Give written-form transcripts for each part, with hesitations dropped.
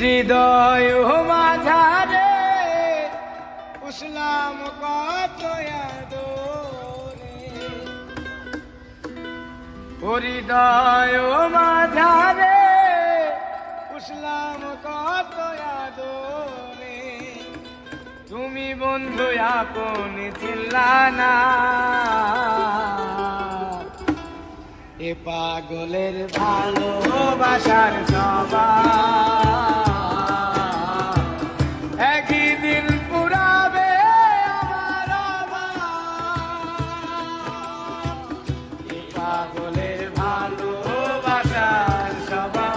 হৃদয় মাঝারে পুষলাম কত আদরে, হৃদয় মাঝারে পুষলাম কত আদরে, তুমি বন্ধু আপন ছিলা না, এ পাগলের ভালোবাসার সবাই একই দিন পুরাবে আমার অভাব। এ পাগলের ভালোবাসার সবাই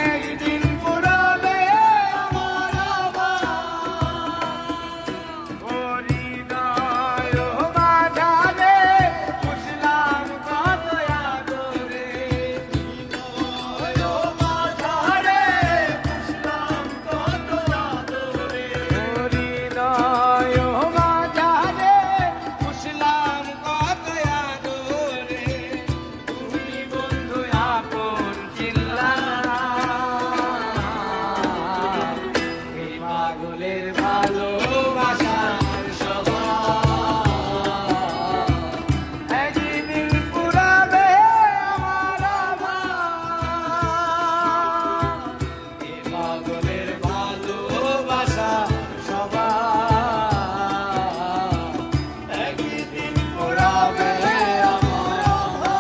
একদিন পুরাবে আমার অভাব। হৃদয় মাঝারে পুষলাম কত আদরে, হৃদয় মাঝারে পুষলাম কত আদরে, হৃদয় মাঝারে পুষলাম কত আদরে, তুমি বন্ধু আপন ছিলা না, এই পাগলের ভালোবাসার সবাই একদিন পুরাবে আমার অভাব। এই পাগলের ভালোবাসার সবাই একদিন পুরাবে আমার অভাব।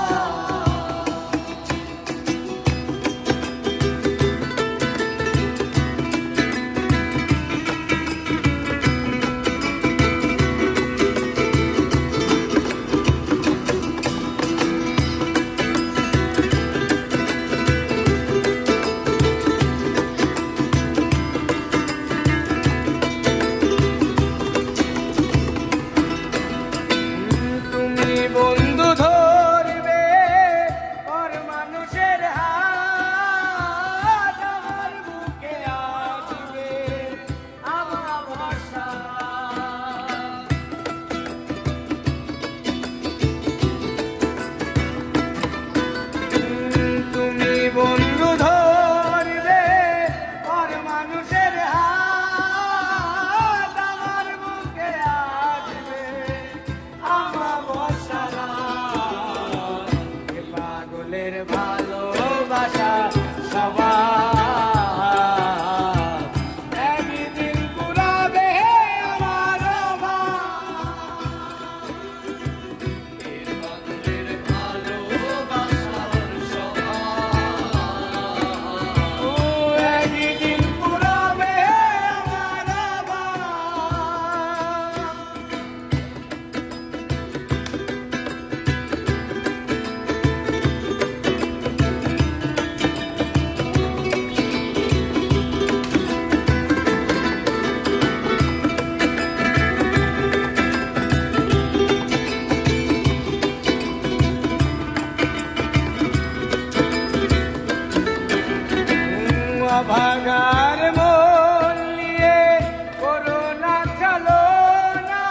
তুমি বন্ধু ধরবে পর মানুষের হাত, আমার বুকে আসবে আমার ভরসা। তুমি বন্ধু ধরবে পর মানুষের হাত, আমার বুকে আসবে আমার ভরসা। এ পাগলের ভালোবাসা সবাই একদিন পুরাবে আমার অভাব। এ পাগলের ভালোবাসার সবাই ও একদিন পুরাবে আমার অভাব। ভাগার মন নিয়ে করোনা চলো না,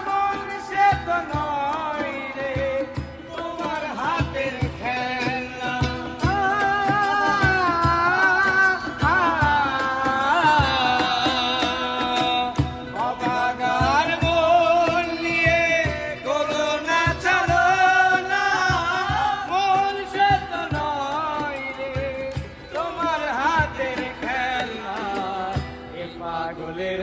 মন সে তো নয় রে তোমার হাতের খেলা। ভাগার মন নিয়ে করোনা চলো না, মন সে তো নয় রে তোমার হাতের খেলা। এ পাগলের